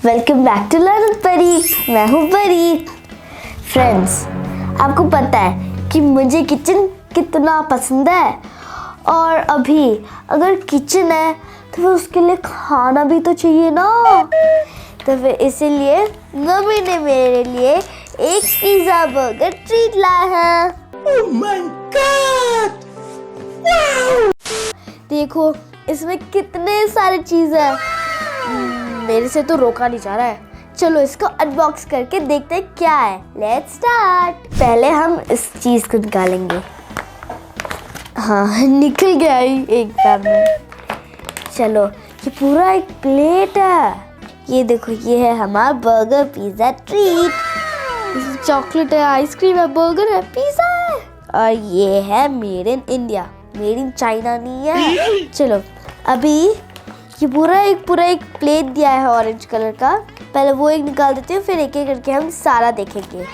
Welcome back to learn परी। मैं हूँ परी। फ्रेंड्स, आपको पता है कि मुझे किचन कितना पसंद है, और अभी अगर किचन है तो फिर उसके लिए खाना भी तो चाहिए ना। तो फिर इसीलिए मम्मी ने मेरे लिए एक पिज्जा बर्गर ट्रीट लाया है। Oh my God! Wow! देखो इसमें कितने सारे चीज है, मेरे से तो रोका नहीं जा रहा है। चलो इसको अनबॉक्स करके देखते हैं क्या है। Let's start. पहले हम इस चीज को निकालेंगे। हाँ, निकल गया ही एक बार में। चलो, ये पूरा एक प्लेट है। ये देखो, ये है हमारा बर्गर पिज्जा ट्रीट। इसमें चॉकलेट है, आइसक्रीम है, बर्गर है, पिज्जा है, और ये है made in India, made in China नहीं है। चलो अभी ये पूरा एक प्लेट दिया है ऑरेंज कलर का। पहले वो एक निकाल देते हैं, फिर एक एक करके हम सारा देखेंगे।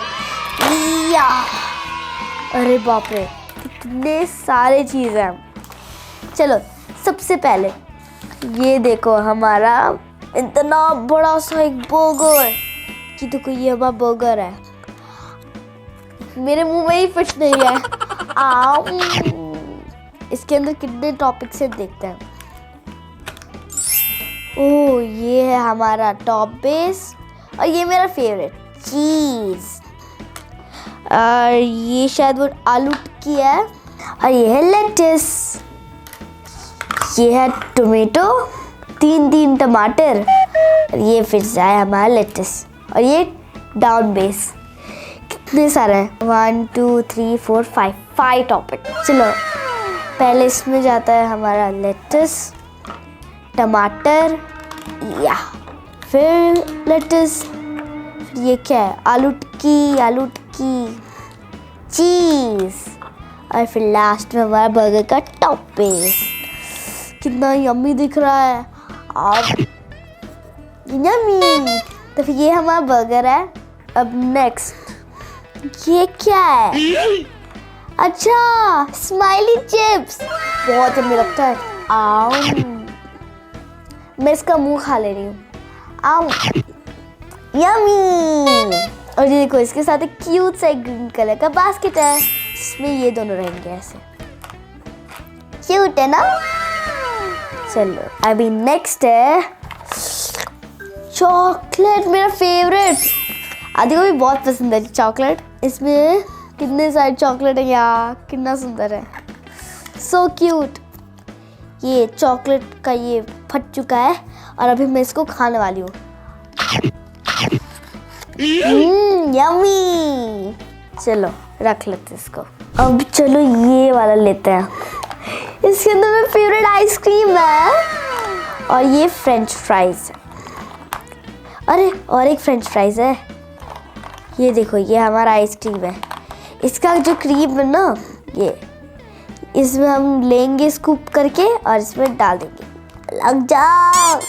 या अरे बाप रे, कितने सारे चीज़ हैं। चलो सबसे पहले ये देखो, हमारा इतना बड़ा सा एक बर्गर। कि देखो, ये हमारा बर्गर है। मेरे मुंह में ही फिट नहीं है। इसके अंदर कितने टॉपिक्स हैं देखते हैं। ओह, ये है हमारा टॉप बेस, और ये मेरा फेवरेट चीज़, और ये शायद वो आलू टिक्की है, और ये है लेट्स, ये है टोमेटो, तीन टमाटर, और ये फिर है हमारा लेट्स, और ये डाउन बेस। कितने सारे हैं, 1 2 3 4 5 टॉपिक। चलो पहले इसमें जाता है हमारा लेट्स, टमाटर, या फिर लेट्स, फिर ये क्या है, आलू टिक्की, चीज़, और फिर लास्ट में हमारा बर्गर का टॉप बेस। कितना यम्मी दिख रहा है आप, यम्मी। तो फिर ये हमारा बर्गर है। अब नेक्स्ट ये क्या है? अच्छा, स्माइली चिप्स, बहुत यम्मी लगता है। मैं इसका मुंह खा ले रही हूँ। यम्मी। और ये देखो, इसके साथ एक क्यूट सा एक ग्रीन कलर का बास्केट है, इसमें ये दोनों रहेंगे ऐसे। क्यूट है ना। चलो अभी नेक्स्ट है चॉकलेट, मेरा फेवरेट। आदि को भी बहुत पसंद है चॉकलेट। इसमें कितने सारे चॉकलेट है यार, कितना सुंदर है, सो क्यूट। ये चॉकलेट का ये फट चुका है, और अभी मैं इसको खाने वाली हूँ। यम्मी। चलो रख लेते हैं इसको। अब चलो ये वाला लेते हैं। इसके अंदर मेरा फेवरेट आइसक्रीम है, और ये फ्रेंच फ्राइज। अरे और एक फ्रेंच फ्राइज है। ये देखो, ये हमारा आइसक्रीम है। इसका जो क्रीम है ना, ये इसमें हम लेंगे स्कूप करके और इसमें डाल देंगे। लग जाओ।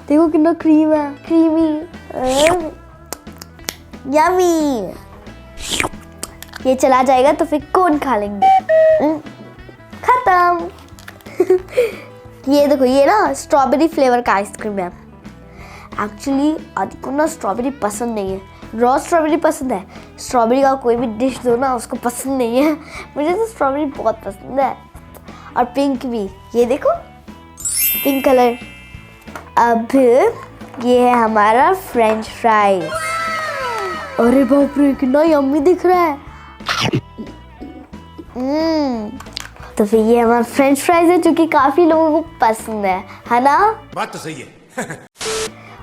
देखो कितना क्रीम है, क्रीमी, यम्मी। ये चला जाएगा तो फिर कौन खा लेंगे। खत्म। ये देखो, ये ना स्ट्रॉबेरी फ्लेवर का आइसक्रीम है। एक्चुअली आदि को ना स्ट्रॉबेरी पसंद नहीं है, रॉ स्ट्रॉबेरी पसंद है। स्ट्रॉबेरी का कोई भी डिश दो ना, उसको पसंद नहीं है। मुझे तो स्ट्रॉबेरी बहुत पसंद है, और पिंक भी। ये देखो, पिंक कलर। अब ये है हमारा फ्रेंच फ्राइज। अरे बाप रे, कितना यम्मी दिख रहा है। तो फिर ये हमारा फ्रेंच फ्राइज है, जो कि काफी लोगों को पसंद है ना। बात तो सही है।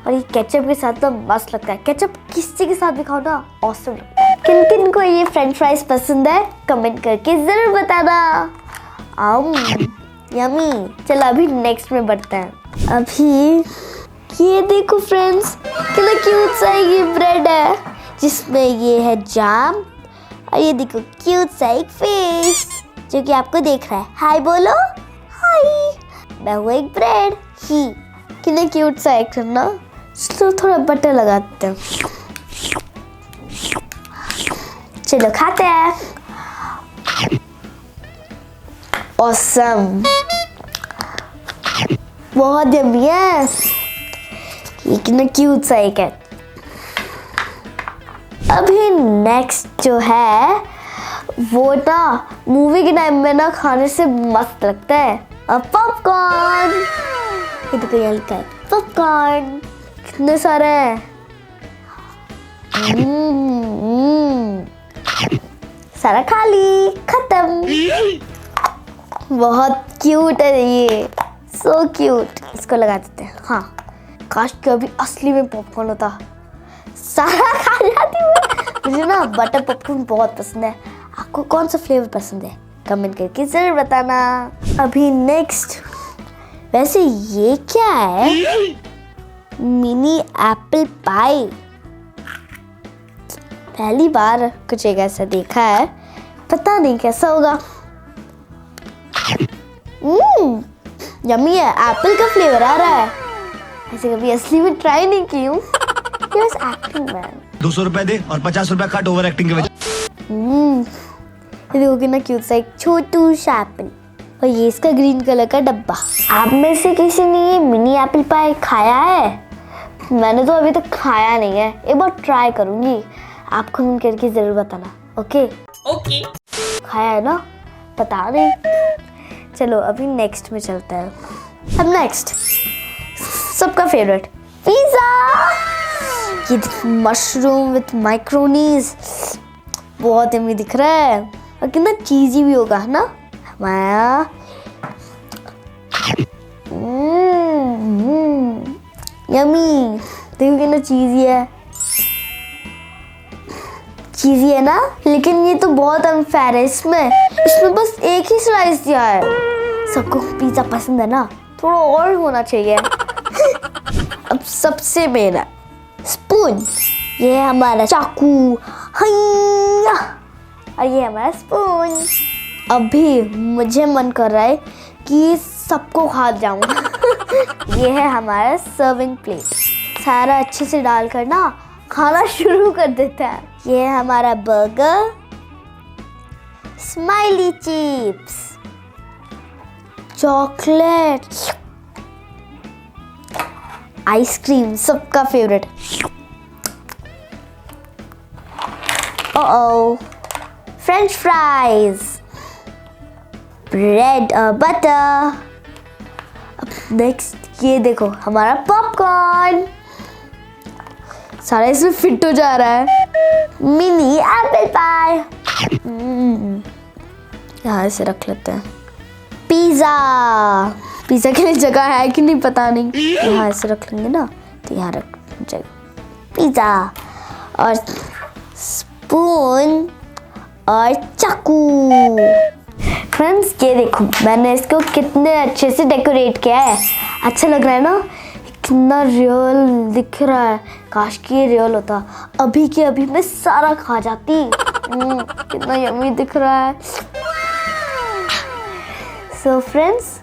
और ये केचप के साथ तो मस्त लगता है। केचप किसी के साथ भी खाओ ना, ऑसम लगता है। किन किन को ये फ्रेंच फ्राइज पसंद है, कमेंट करके जरूर बताना। यम्मी। चलो अभी नेक्स्ट में बढ़ते हैं। अभी ये देखो फ्रेंड्स, कितना क्यूट सा ये ब्रेड है, जिसमें ये है जाम, और ये देखो क्यूट सा एक फेस जो कि आपको देख रहा है। हाय बोलो, हाय। मैं हूँ एक ब्रेड ही। कितना क्यूट सा एक ना। चलो थोड़ा बटर लगाते हैं। चलो खाते हैं। ऑसम, बहुत यम्मी है। ये कितना क्यूट सा एक है। अभी नेक्स्ट जो है वो ना मूवी के टाइम में ना खाने से मस्त लगता है, अब पॉपकॉर्न। ये देखो यहाँ लिखा है पॉपकॉर्न, कितने सारे हैं। सारा खाली, खत्म। बहुत क्यूट है ये, सो क्यूट। इसको लगा देते हैं। हाँ, काश कभी असली में पॉपकॉर्न होता, सारा खा जाती हूँ। मुझे ना बटर पॉपकॉर्न बहुत पसंद है। आपको कौन सा फ्लेवर पसंद है कमेंट करके जरूर बताना। अभी नेक्स्ट, वैसे ये क्या है? Mini apple pie. पहली बार कुछ एक ऐसा देखा है, पता नहीं कैसा होगा। यम्मी है, एप्पल का फ्लेवर आ रहा है। ऐसे कभी असली में ट्राई नहीं की हूँ। एक्टिंग मैन 200 रुपए दे और 50 रुपए कट ओवर एक्टिंग के वजह। ये देखो कितना क्यूट सा एक छोटू सा एप्पल, और ये इसका ग्रीन कलर का डब्बा। आप में से किसी ने ये मिनी एप्पल पाई खाया है? मैंने तो अभी तक खाया नहीं है, एक बार ट्राई करूंगी। आप कमेंट करके जरूर बताना। Okay okay. खाया है ना? पता नहीं। चलो अभी नेक्स्ट में चलते हैं। अब नेक्स्ट सबका फेवरेट पिज्जा। ये मशरूम विथ माइक्रोनीज, बहुत यम्मी दिख रहा है और कितना चीजी भी होगा ना हमारा। यम्मी, देखो कितना चीजी है। चीजी है ना, लेकिन ये तो बहुत अनफेयर है। इसमें बस एक ही स्लाइस दिया है। सबको पिज्जा पसंद है ना, थोड़ा और होना चाहिए। अब सबसे मेरा स्पून, ये है हमारा चाकू, हैया, और ये हमारा स्पून। अभी मुझे मन कर रहा है कि सबको खा जाऊं। ये है हमारा सर्विंग प्लेट, सारा अच्छे से डालकर ना खाना शुरू कर देता है। ये है हमारा burger, smiley chips, chocolate, ice cream, सबका फेवरेट। फ्रेंच फ्राइज, ब्रेड और बटर। नेक्स्ट ये देखो हमारा पॉपकॉर्न, सारा इसमें फिट हो जा रहा है। मिनी एप्पल पाई, यहाँ से रख लेते हैं। पिज्जा, पिज्जा के लिए जगह है कि नहीं पता नहीं, यहाँ से रख लेंगे ना, तो यहाँ रख जाएगा पिज्जा। और स्पून और चाकू। फ्रेंड्स ये देखो मैंने इसको कितने अच्छे से डेकोरेट किया है, अच्छा लग रहा है ना, कितना रियल दिख रहा है। काश कि ये रियल होता, अभी के अभी मैं सारा खा जाती। कितना यम्मी दिख रहा है। सो फ्रेंड्स,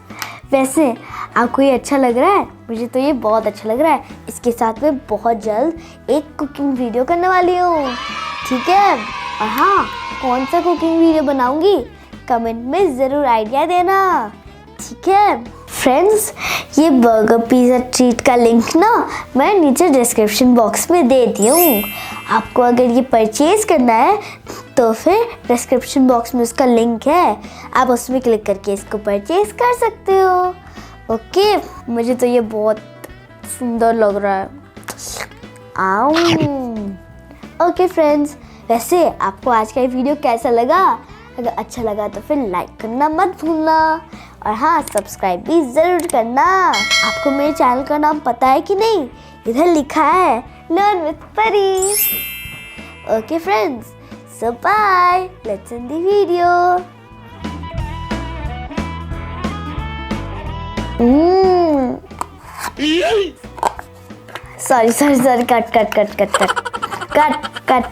वैसे आपको ये अच्छा लग रहा है? मुझे तो ये बहुत अच्छा लग रहा है। इसके साथ मैं बहुत जल्द एक कुकिंग वीडियो करने वाली हूँ, ठीक है? और हाँ, कौन सा कुकिंग वीडियो बनाऊंगी कमेंट में ज़रूर आइडिया देना, ठीक है? फ्रेंड्स, ये बर्गर पिज़्ज़ा ट्रीट का लिंक ना मैं नीचे डिस्क्रिप्शन बॉक्स में दे दी हूँ। आपको अगर ये परचेज़ करना है तो फिर डिस्क्रिप्शन बॉक्स में उसका लिंक है, आप उसमें क्लिक करके इसको परचेज़ कर सकते हो। ओके, मुझे तो ये बहुत सुंदर लग रहा है। ओके फ्रेंड्स, वैसे आपको आज का ये वीडियो कैसा लगा? अगर अच्छा लगा तो फिर लाइक करना मत भूलना, और हाँ, सब्सक्राइब भी ज़रूर करना। आपको मेरे चैनल का नाम पता है कि नहीं? इधर लिखा है learn with Pari. Okay friends, so bye, let's end the video. Sorry, cut.